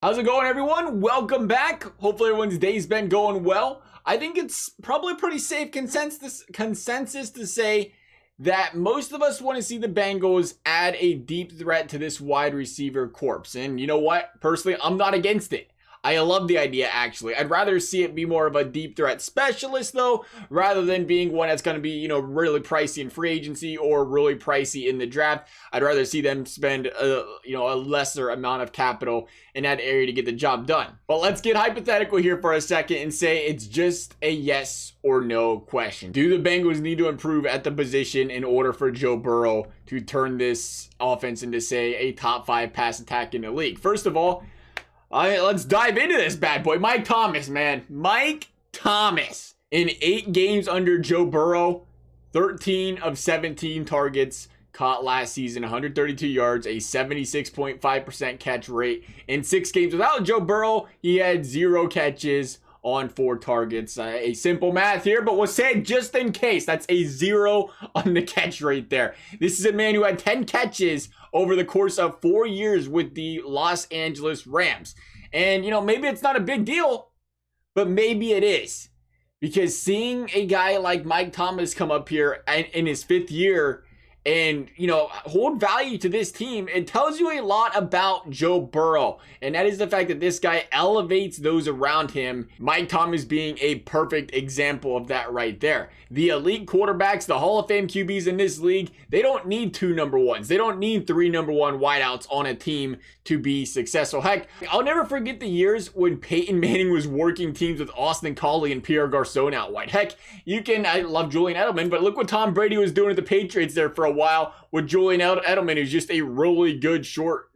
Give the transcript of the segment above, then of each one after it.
How's it going, everyone? Welcome back. Hopefully everyone's day's been going well. I think it's probably pretty safe consensus to say that most of us want to see the Bengals add a deep threat to this wide receiver corpse. And you know what? Personally, I'm not against it. I love the idea, actually. I'd rather see it be more of a deep threat specialist, though, rather than being one that's going to be, really pricey in free agency or really pricey in the draft. I'd rather see them spend, a lesser amount of capital in that area to get the job done. But let's get hypothetical here for a second and say it's just a yes or no question. Do the Bengals need to improve at the position in order for Joe Burrow to turn this offense into, say, a top 5 pass attack in the league? First of all, let's dive into this bad boy. Mike Thomas, man. Mike Thomas. In 8 games under Joe Burrow, 13 of 17 targets caught last season, 132 yards, a 76.5% catch rate. In 6 games without Joe Burrow, he had 0 catches on 4 targets. A simple math here, but we'll say just in case. That's a 0 on the catch rate there. This is a man who had 10 catches over the course of 4 years with the Los Angeles Rams. And, maybe it's not a big deal, but maybe it is. Because seeing a guy like Mike Thomas come up here in his 5th year and, hold value to this team, it tells you a lot about Joe Burrow. And that is the fact that this guy elevates those around him. Mike Thomas being a perfect example of that right there. The elite quarterbacks, the Hall of Fame QBs in this league, they don't need 2 number ones. They don't need 3 number 1 wideouts on a team to be successful. Heck, I'll never forget the years when Peyton Manning was working teams with Austin Collie and Pierre Garçon out wide. Heck, I love Julian Edelman, but look what Tom Brady was doing at the Patriots there for a while with Julian Edelman, who's just a really good short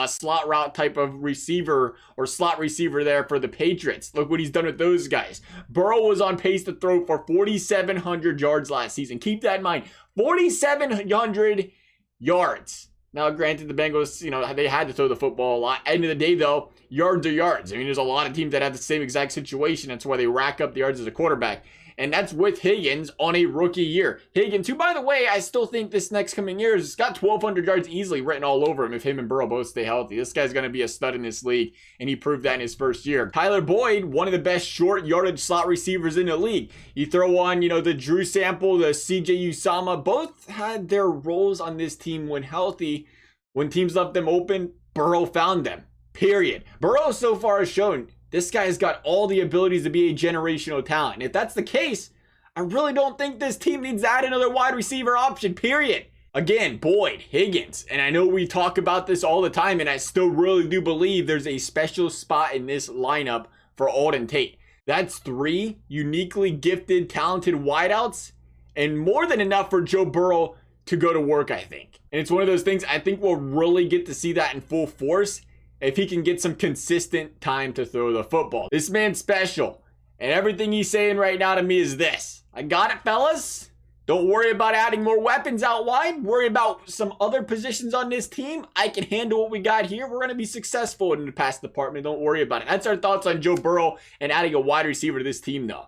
slot route type of receiver or slot receiver there for the Patriots. Look what he's done with those guys. Burrow was on pace to throw for 4,700 yards last season. Keep that in mind. 4,700 yards. Now, granted, the Bengals, they had to throw the football a lot. End of the day, though, yards are yards. I mean, there's a lot of teams that have the same exact situation. That's why they rack up the yards as a quarterback. And that's with Higgins on a rookie year. Higgins, who, by the way, I still think this next coming year has got 1,200 yards easily written all over him if him and Burrow both stay healthy. This guy's going to be a stud in this league, and he proved that in his first year. Tyler Boyd, one of the best short yardage slot receivers in the league. You throw on, the Drew Sample, the CJ Usama, both had their roles on this team when healthy. When teams left them open, Burrow found them. Period. Burrow so far has shown this guy has got all the abilities to be a generational talent. And if that's the case, I really don't think this team needs to add another wide receiver option, period. Again, Boyd, Higgins, and I know we talk about this all the time, and I still really do believe there's a special spot in this lineup for Auden Tate. That's 3 uniquely gifted, talented wideouts, and more than enough for Joe Burrow to go to work, I think. And it's one of those things I think we'll really get to see that in full force if he can get some consistent time to throw the football. This man's special. And everything he's saying right now to me is this. I got it, fellas. Don't worry about adding more weapons out wide. Worry about some other positions on this team. I can handle what we got here. We're going to be successful in the pass department. Don't worry about it. That's our thoughts on Joe Burrow and adding a wide receiver to this team, though.